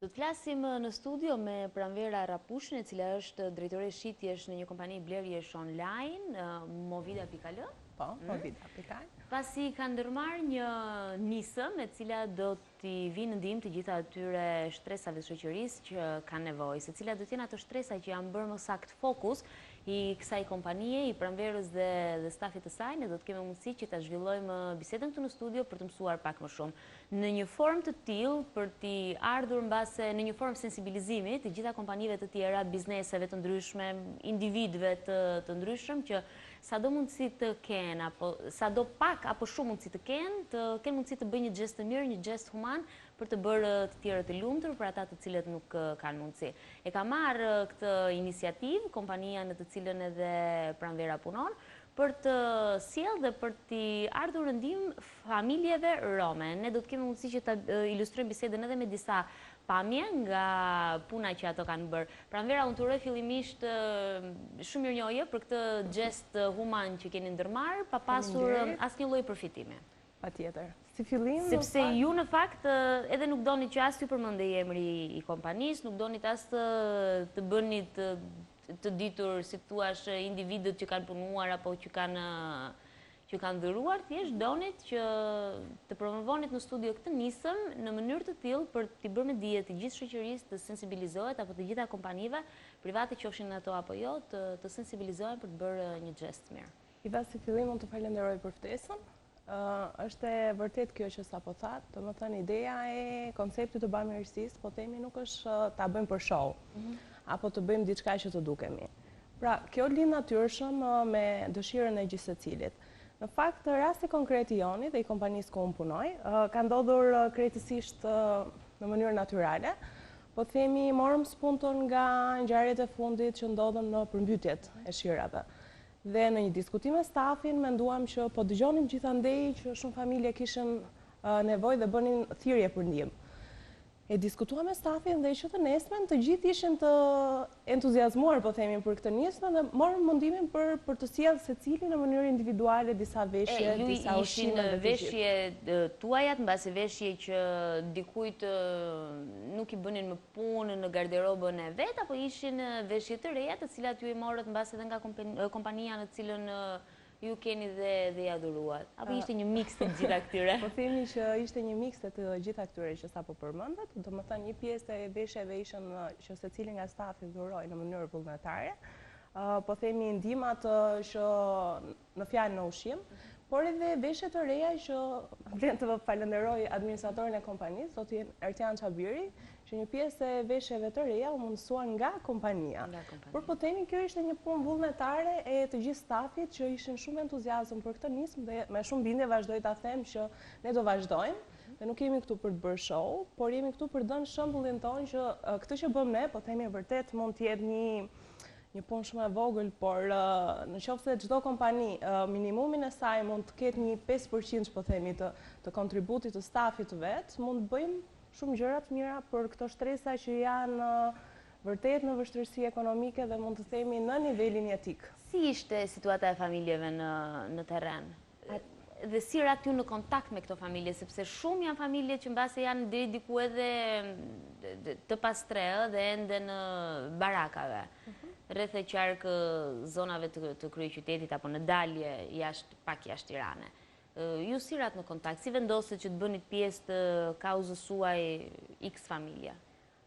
Do të flasim në studio me Pranvera Rapushën, e cila është drejtore shitjesh në një kompani blerjesh online, Movida.al. Po, Movida.al. Pasi ka ndërmarrë një nisëm e cila do t'i vinë në ndihmë të gjitha atyre shtresave të shoqërisë që kanë nevojë, se cilat do të jenë ato shtresa që janë bërë më sakt fokus i kësaj kompanie, i Pranverës dhe stafit të saj. Ne do të kemi mundësi që ta zhvillojmë bisedën këtu në studio për të mësuar pak më shumë. Në një formë të tillë për t'i ardhur mbase në një formë sensibilizimi të gjitha kompanive të tjera, bizneseve të ndryshme, individëve të ndryshëm që sado mundësi të kenë, apo sado pak apo shumë mundësi të kenë mundësi të bëjnë një gest të mirë, një gest human për të bërë të tjerët të lumtur për ata të cilët nuk kanë mundësi. E ka marrë këtë iniciativë kompania në të cilën edhe Pranvera punon për të sjellë dhe për t'i ardhur në ndihmë familjeve rome. Ne do të kemi mundësi që ta ilustrojmë bisedën edhe me disa pamje nga puna që ato kanë bërë. Pranvera, unë të uroj fillimisht shumë mirënjohje për këtë gest human që keni ndërmarrë, pa pasur asnjë lloj përfitimi. Patjetër. Si fillim, sepse ju në fakt edhe nuk doni që as t'ju përmendej emri i kompanisë, nuk doni as të bëni të ditur, si thuash, individët që kanë punuar apo që kanë dhëruar, thjesht donit që të promovonit në studio këtë nisëm në mënyrë të tillë për t'i bërë me dije të gjithë shoqërisë të sensibilizohet, apo të gjitha kompanive private qofshin ato apo jo, të sensibilizohen për të bërë një gest mirë. Iva, si fillim unë të falenderoj për ftesën. Është e vërtet kjo që sapo thatë, domethënë ideja e konceptit të bamirësisë, po themi nuk është ta bëjmë për show, apo të bëjmë diçka që të dukemi. Pra, kjo lind natyrshëm me dëshirën e gjithë secilit. Në fakt, rasti konkret i Jonit dhe i kompanisë ku unë punoj, ka ndodhur krejtësisht në mënyrë natyrale, po themi morëm spunton nga ngjarjet e fundit që ndodhen në përmbytjet e shirave. Dhe në një diskutim me stafin, menduam që po dëgjonim gjithandej që shumë familje kishin nevojë dhe bënin thirrje për ndihmë. E diskutuam me stafin dhe që të nesmen të gjithë ishin të entuziazmuar, po themi, për këtë nismë dhe morëm mendimin për të sjellë secili në mënyrë individuale disa veshje, disa ushqime dhe veshje tuajat, mbase veshje që dikujt nuk i bënin më punë në garderobën e vet, apo ishin veshje të reja, të cilat ju i morët mbase edhe nga kompania në cilën ju keni dhe ja dhuruat? Apo ishte një miks të gjitha këtyre? Po themi që ishte një miks të gjitha këtyre që sapo përmendet, domethënë një pjesë e veshjeve ishin që secili nga stafi dhuroi në mënyrë vullnetare, po themi ndihmat që në fjalë në ushqim, por edhe veshje të reja që vlen të falenderoj administratorin e kompanisë, zotin Ertian Çabiri, që një pjesë e veshjeve të reja u mundësuan nga kompania. Por po themi kjo ishte një punë vullnetare e të gjithë stafit që ishin shumë entuziazëm për këtë nismë dhe me shumë bindje vazhdoj ta them që ne do vazhdojmë dhe nuk jemi këtu për të bërë show, por jemi këtu për të dhënë shembullin tonë që këtë që bëjmë ne, po themi vërtet mund të jetë një punë shumë e vogël, por në qoftë se çdo kompani minimumin e saj mund të ketë një 5% po themi të kontributit të stafit vet, mund të bëjmë shumë gjëra të mira për këto shtresa që janë vërtet në vështirësi ekonomike dhe mund të themi në nivelin jetik. Si ishte situata e familjeve në terren? Dhe si rat ju në kontakt me këto familje, sepse shumë janë familje që mbase janë deri diku edhe të pastre dhe ende në barakave, rreth e qark zonave të kryeqytetit apo në dalje pak jashtë Tirane. Ju si rat në kontakt, si vendoset që të bënit pjesë të kauzës suaj X familja?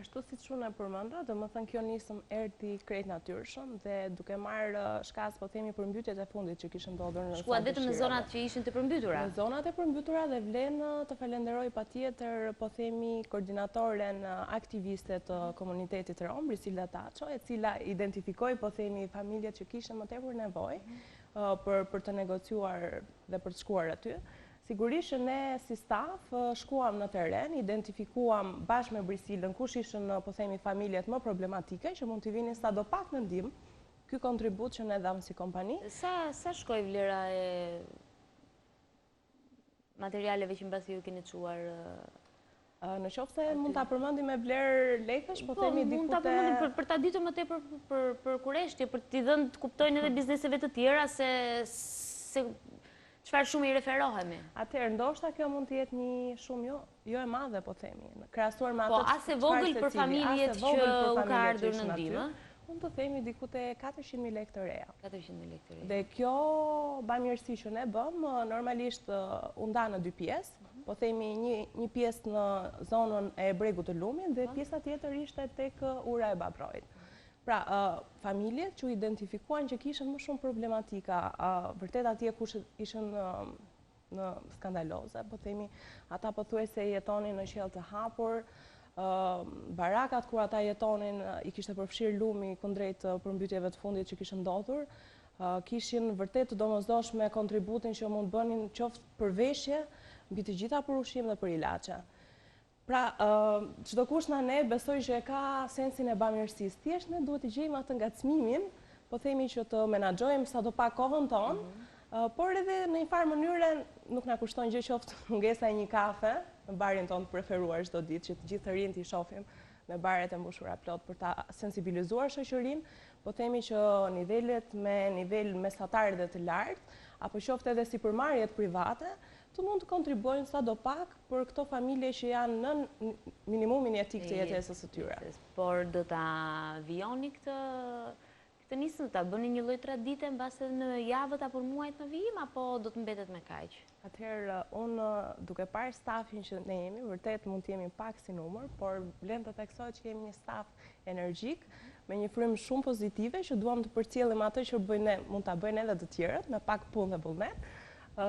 Ashtu si që në përmenda, domethënë kjo nisëm erdhi krejt natyrshëm dhe duke marrë shkas, po themi, përmbytjet e fundit që kishën ndodhur në shkuat vetëm në zonat që ishin të përmbytura? Në zonat e përmbytura dhe vlen të falenderoj patjetër, po themi, koordinatoren aktiviste të komunitetit rom, Brisilda Taço, e cila identifikoi, po themi, familjet që kishën më tepër nevojë për të negociuar dhe për të shkuar aty. Sigurisht që ne si staf shkuam në terren, identifikuam bashkë me Brisildën kush ishin, po themi, familjet më problematike që mund t'i vinin sadopak në ndihmë ky kontribut që ne dham si kompani. Sa shkoi vlera e materialeve që mbasi ju keni çuar? Në qoftë se mund ta përmendim me vlerë lekësh, po themi diku mund ta përmendim për ta ditur më tepër për kureshtje, për t'i dhënë të kuptojnë edhe bizneseve të tjera se Çfarë shumë i referohemi? Atëherë, ndoshta kjo mund të jetë një shumë jo e madhe, po themi, krahasuar me atë. Po, as e vogël për familjet që u ka ardhur në ndihmë. Mund të themi diku te 400.000 lekë të reja. 400.000 lekë të reja. Dhe kjo bamirësi që ne bëm, normalisht u nda në dy pjesë, po themi një pjesë në zonën e bregut të Lumit dhe pjesa tjetër ishte tek ura e Babrojit. Pra, familjet që identifikuan që kishën më shumë problematika, vërtet atje kush ishën në skandaloze, po themi, ata pothuajse jetonin në qiell të hapur, barakat kur ata jetonin i kishte përfshirë lumi kundrejt përmbytjeve të fundit që kishën ndodhur, kishin vërtet të domosdoshme kontributin që mund bënin qoftë për veshje, mbi të gjitha për ushqim dhe për ilaçe. Pra, çdo kush nga ne besoj që e ka sensin e bamirësisë. Thjesht ne duhet të gjejmë atë ngacmimin, po themi që të menaxhojmë sadopak kohën tonë, por edhe në një farë mënyre nuk na kushton gjë qoftë mungesa e një kafe në barin tonë të preferuar çdo ditë, që të gjithë të rinjt i shohim me baret e mbushura plot për ta sensibilizuar shoqërinë, po themi që nivelet me nivel mesatar dhe të lartë, apo qoftë edhe sipërmarrjet private, të mund të kontribuojnë sadopak për këto familje që janë në minimumin etik të jetesës së tyre. Por do ta vijoni këtë nisëm, ta bëni një lloj tradite mbase në javët apo muajt në vijim, apo do të mbetet me kaq? Atëherë, unë duke parë stafin që ne jemi, vërtet mund të jemi pak si numër, por vlen të theksohet që jemi një staf energjik, me një frymë shumë pozitive, që duam të përcjellim atë që mund ta bëjnë edhe të tjerët, me pak punë dhe vullnet.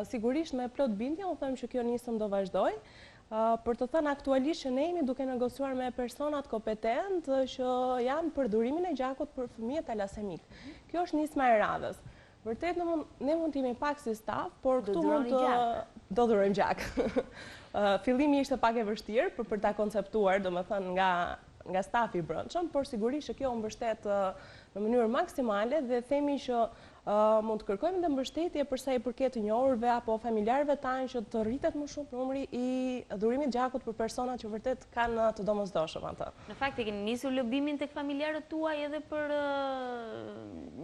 Sigurisht me plot bindje, unë them që kjo nisëm do vazhdoj, për të thënë aktualisht që ne jemi duke negociuar me personat kompetent që janë për durimin e gjakut për fëmijët talasemik. Kjo është nisma e radhës. Vërtet ne mund t'jemi pak si staf, por këtu mund të do durojmë gjak. Fillimi ishte pak e vështirë për ta konceptuar, domethënë nga stafi i brendshëm, por sigurisht që kjo u mbështet në mënyrë maksimale dhe themi që mund të kërkojmë dhe mbështetje përsa i përket të njohurve apo familjarëve tanë që të rritet më shumë numri i dhurimit gjakut për persona që vërtet kanë të domosdoshëm atë. Në fakt e keni nisur lobimin tek familjarët tuaj edhe për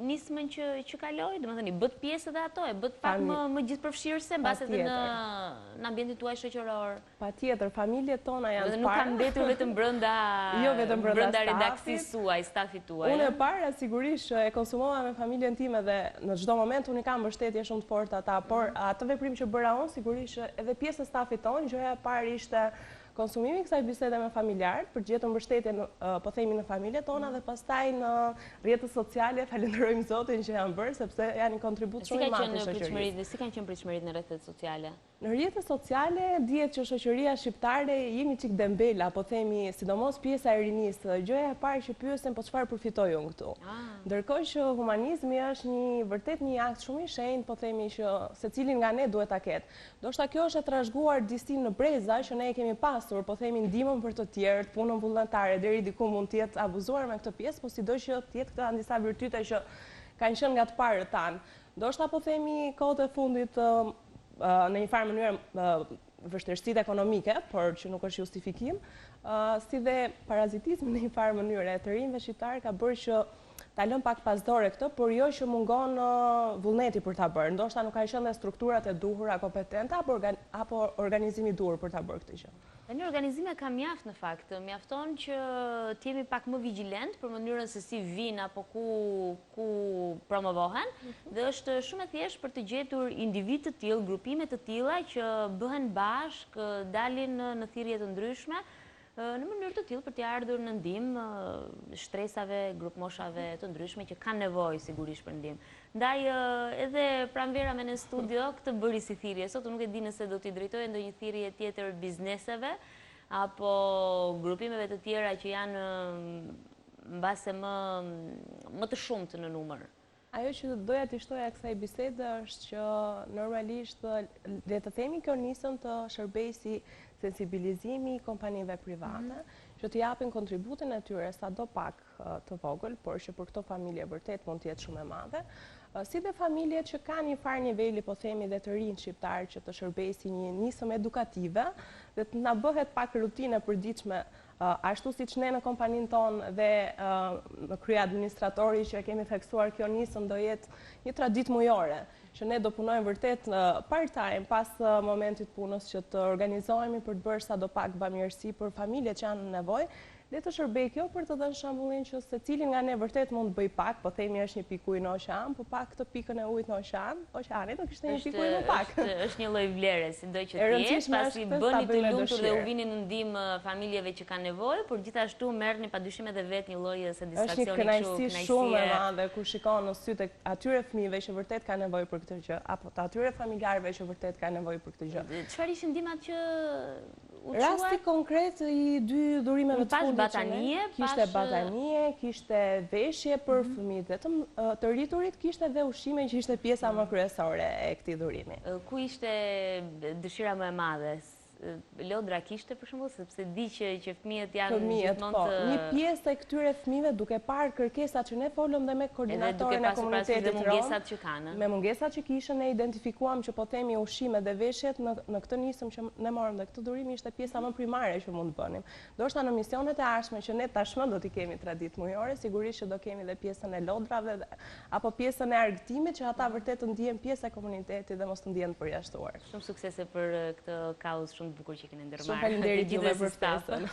nismën që kaloi, domethënë i bët pjesë edhe ato, e bët pak më gjithëpërfshirëse mbas edhe në ambientin tuaj shoqëror. Patjetër, familjet tona janë dhe nuk kanë mbetur vetëm brenda redaksisë suaj, stafit tuaj. Unë e para sigurisht e konsumova me familjen time dhe në çdo moment unë kam mbështetje shumë të fortë ata, por atë veprim që bëra unë sigurisht edhe pjesë e stafit tonë, gjëja e parë ishte konsumimi kësaj bisede me familjarët, për gjetur mbështetje po themi në familjet tona dhe pastaj në rrjetet sociale, falenderojmë Zotin që janë bërë sepse janë një kontribut shumë i madh në shoqëri. Si kanë qenë pritshmëritë në rrjetet sociale? Në rrjetet sociale dihet që shoqëria shqiptare jemi çik dembela, po themi, sidomos pjesa e rinisë. Gjëja e parë që pyesen po çfarë përfitoj unë këtu. Ndërkohë që humanizmi është vërtet një akt shumë i shenjtë, po themi që secilin nga ne duhet ta ketë. Ndoshta kjo është e trashëguar disi në breza që ne e kemi pasur, po themi ndihmën për të tjerët, punën vullnetare, deri diku mund të jetë abuzuar me këtë pjesë, po sido që të jetë këto disa virtyte që kanë qenë nga të parët tanë. Ndoshta po themi kohët e fundit në një farë mënyrë vështirësitë ekonomike, por që nuk është justifikim, si dhe parazitizmi në një farë mënyrë e të rinjve shqiptarë ka bërë që ta lëm pak pasdore këtë, por jo që mungon vullneti për ta bërë. Ndoshta nuk ka qenë dhe strukturat e duhura kompetente apo organizimi i duhur për ta bërë këtë gjë. Tani organizime ka mjaft në fakt, mjafton që t'jemi pak më vigjilent për mënyrën se si vinë apo ku promovohen, dhe është shumë e thjeshtë për të gjetur individ të tillë, grupime të tilla që bëhen bashkë, dalin në thirrje të ndryshme, në mënyrë të tillë për t'i ardhur në ndihmë shtresave, grupmoshave të ndryshme që kanë nevojë sigurisht për ndihmë. Ndaj edhe pranverave në studio këtë bëri si thirrje. Sot nuk e di nëse do t'i drejtojë ndonjë thirrje tjetër bizneseve apo grupimeve të tjera që janë mbase më të shumtë në numër. Ajo që doja t'i shtoja kësaj bisede është që normalisht le të themi kjo nisën të shërbej si sensibilizimi i kompanive private, që të japin kontributin e tyre sado pak të vogël, por që për këto familje vërtet mund të jetë shumë e madhe, si dhe familjet që kanë një farë niveli, po themi, dhe të rinj shqiptar që të shërbej si një nisëm edukative dhe të na bëhet pak rutinë e përditshme Ashtu si që ne në kompanin tonë dhe në krye administratori që kemi theksuar kjo nisëm do jetë një traditë mujore, që ne do punojmë vërtet part-time pas momentit punës që të organizohemi për të bërë sa do pak bamirësi për familjet që janë në nevojë. Le të shërbej kjo për të dhënë shembullin që secili nga ne vërtet mund të bëj pak, po themi është një pikë ujë në oqean, po pak të pikën e ujit në oqeani do kishte një pikë ujë më pak. Është një lloj vlere, sido që të jetë, pasi bëni të lumtur dhe u vini në ndihmë familjeve që kanë nevojë, por gjithashtu merrni padyshim edhe vetë një lloj satisfaksioni kështu. Është një kënaqësi shumë e madhe kur shikon në sytë atyre fëmijëve që vërtet kanë nevojë për këtë gjë, apo të atyre familjarëve që vërtet kanë nevojë për këtë gjë. Çfarë ishin ndihmat që rasti konkret i dy dhurimeve të fundit kishte batanie, kishte veshje për fëmijët vetëm të rriturit, kishte dhe ushqime që ishte pjesa më kryesore e këtij dhurimi. Ku ishte dëshira më e madhe? Lodra kishte për shembull, sepse di që fëmijët janë gjithmonë të... Një pjesë e këtyre fëmijëve duke parë kërkesat që ne folëm dhe me koordinatorin e komunitetit rom, mungesat që kanë. Me mungesat që kishën ne identifikuam që po themi ushqime dhe veshjet në këtë nisëm që ne morëm dhe këtë durim ishte pjesa më primare që mund të bënim. Ndoshta në misionet e ardhshme që ne tashmë do t'i kemi traditë mujore, sigurisht që do kemi dhe pjesën e lodrave apo pjesën e argëtimit që ata vërtet të ndihen pjesë e komunitetit dhe mos të ndihen të përjashtuar. Shumë suksese për këtë kauzë shumë bukur që keni ndërmarrë. Shumë faleminderit juve për ftesën.